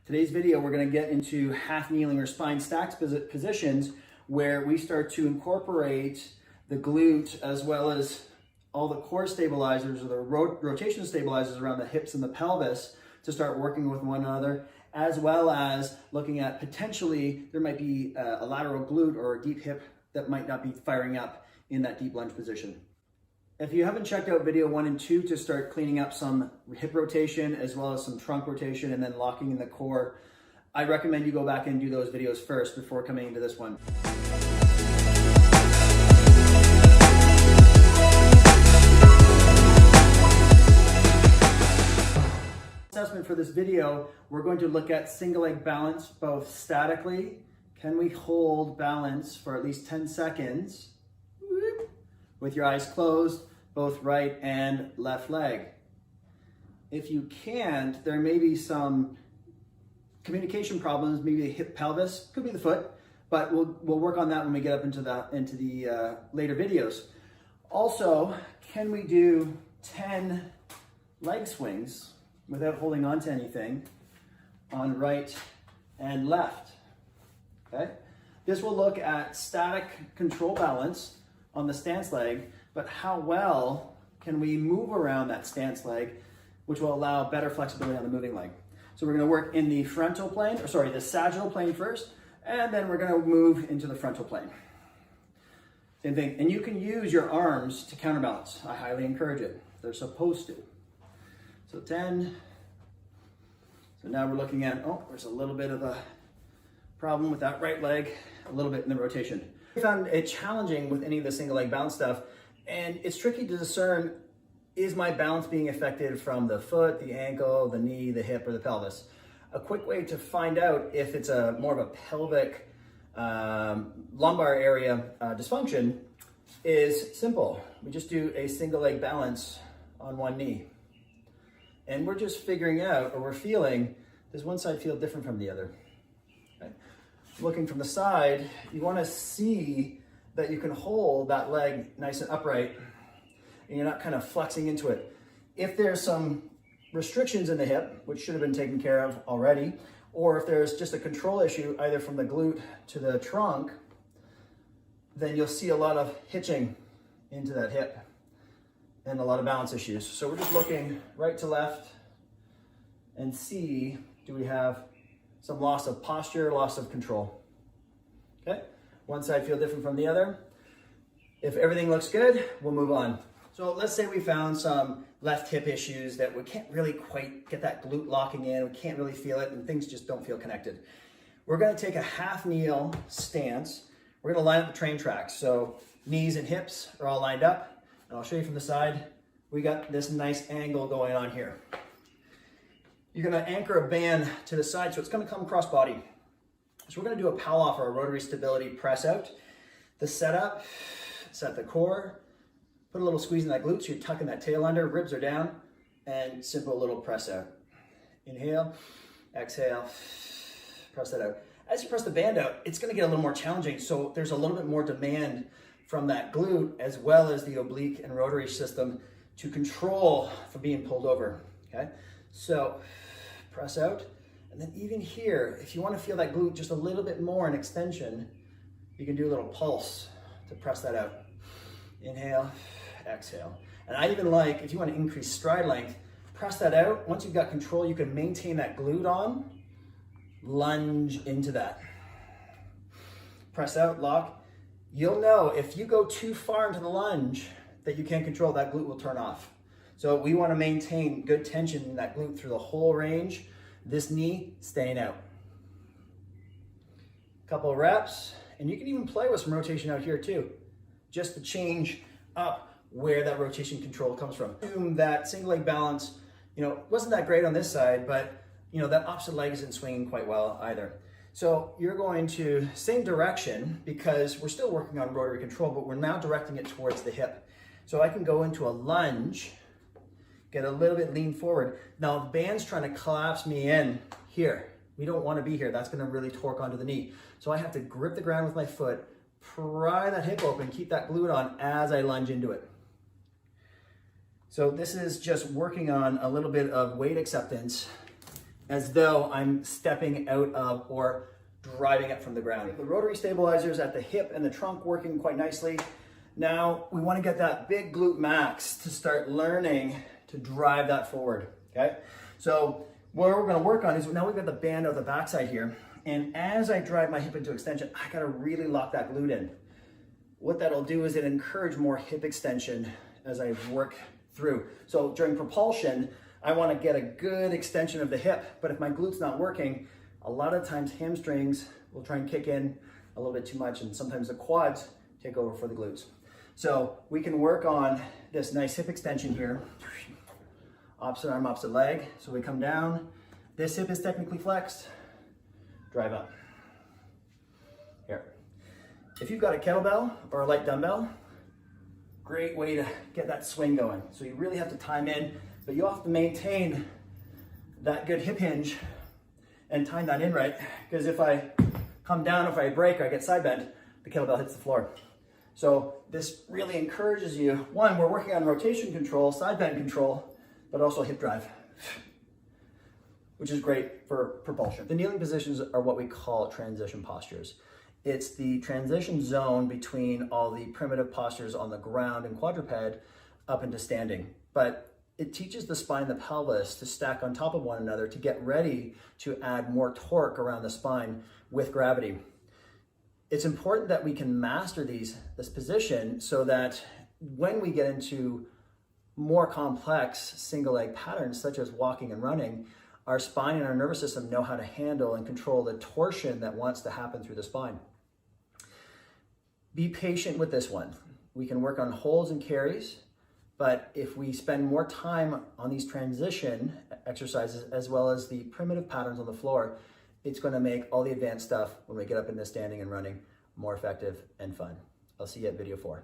Today's video, we're going to get into half kneeling or spine stacked positions where we start to incorporate the glute as well as all the core stabilizers or the rotation stabilizers around the hips and the pelvis to start working with one another, as well as looking at potentially there might be a lateral glute or a deep hip that might not be firing up in that deep lunge position. If you haven't checked out video 1 and 2 to start cleaning up some hip rotation as well as some trunk rotation and then locking in the core, I recommend you go back and do those videos first before coming into this one. Assessment for this video, we're going to look at single leg balance both statically. Can we hold balance for at least 10 seconds? With your eyes closed, both right and left leg. If you can't, there may be some communication problems, maybe the hip pelvis, could be the foot, but we'll work on that when we get up into the later videos. Also, can we do 10 leg swings without holding on to anything on right and left? Okay? This will look at static control balance on the stance leg, but how well can we move around that stance leg, which will allow better flexibility on the moving leg. So we're going to work in the frontal plane, or sorry, the sagittal plane first, and then we're going to move into the frontal plane. Same thing, and you can use your arms to counterbalance. I highly encourage it. They're supposed to. So 10. So now we're looking at, oh, there's a little bit of a problem with that right leg, a little bit in the rotation. I found it challenging with any of the single leg balance stuff, and it's tricky to discern, is my balance being affected from the foot, the ankle, the knee, the hip, or the pelvis? A quick way to find out if it's more of a pelvic lumbar area dysfunction is simple. We just do a single leg balance on one knee. And we're just figuring out, or we're feeling, does one side feel different from the other? Okay. Looking from the side, you want to see that you can hold that leg nice and upright and you're not kind of flexing into it. If there's some restrictions in the hip, which should have been taken care of already, or if there's just a control issue either from the glute to the trunk, then you'll see a lot of hitching into that hip and a lot of balance issues. So we're just looking right to left and see, do we have some loss of posture, loss of control? Okay, one side feel different from the other. If everything looks good, we'll move on. So let's say we found some left hip issues that we can't really quite get that glute locking in, we can't really feel it, and things just don't feel connected. We're gonna take a half kneel stance. We're gonna line up the train tracks. So knees and hips are all lined up, and I'll show you from the side. We got this nice angle going on here. You're gonna anchor a band to the side, so it's gonna come cross body. So we're gonna do a Palloff or a rotary stability press out. The setup, set the core, put a little squeeze in that glute, so you're tucking that tail under, ribs are down, and simple little press out. Inhale, exhale, press that out. As you press the band out, it's gonna get a little more challenging, so there's a little bit more demand from that glute as well as the oblique and rotary system to control from being pulled over, okay? So press out, and then even here, if you want to feel that glute just a little bit more in extension, you can do a little pulse to press that out. Inhale, exhale. And I even like, if you want to increase stride length, press that out. Once you've got control, you can maintain that glute on, lunge into that. Press out, lock. You'll know if you go too far into the lunge that you can't control, that glute will turn off. So we want to maintain good tension in that glute through the whole range. This knee staying out. Couple of reps, and you can even play with some rotation out here too, just to change up where that rotation control comes from. Assume that single leg balance, wasn't that great on this side, but that opposite leg isn't swinging quite well either. So you're going to same direction because we're still working on rotary control, but we're now directing it towards the hip. So I can go into a lunge, get a little bit lean forward. Now the band's trying to collapse me in here. We don't want to be here. That's going to really torque onto the knee. So I have to grip the ground with my foot, pry that hip open, keep that glute on as I lunge into it. So this is just working on a little bit of weight acceptance as though I'm stepping out of or driving it from the ground. The rotary stabilizers at the hip and the trunk working quite nicely. Now we want to get that big glute max to start learning to drive that forward, okay? So what we're going to work on is now we've got the band out the backside here, and as I drive my hip into extension, I got to really lock that glute in. What that'll do is it encourage more hip extension as I work through. So during propulsion, I want to get a good extension of the hip, but if my glute's not working, a lot of times hamstrings will try and kick in a little bit too much, and sometimes the quads take over for the glutes. So we can work on this nice hip extension here. Opposite arm, opposite leg. So we come down. This hip is technically flexed. Drive up. Here. If you've got a kettlebell or a light dumbbell, great way to get that swing going. So you really have to time in, but you have to maintain that good hip hinge and time that in right. Because if I come down, if I break or I get side bend, the kettlebell hits the floor. So this really encourages you. One, we're working on rotation control, side bend control, but also hip drive, which is great for propulsion. The kneeling positions are what we call transition postures. It's the transition zone between all the primitive postures on the ground and quadruped up into standing. But it teaches the spine and the pelvis to stack on top of one another to get ready to add more torque around the spine with gravity. It's important that we can master this position so that when we get into more complex single leg patterns, such as walking and running, our spine and our nervous system know how to handle and control the torsion that wants to happen through the spine. Be patient with this one. We can work on holds and carries, but if we spend more time on these transition exercises as well as the primitive patterns on the floor, it's going to make all the advanced stuff when we get up into standing and running more effective and fun. I'll see you at video 4.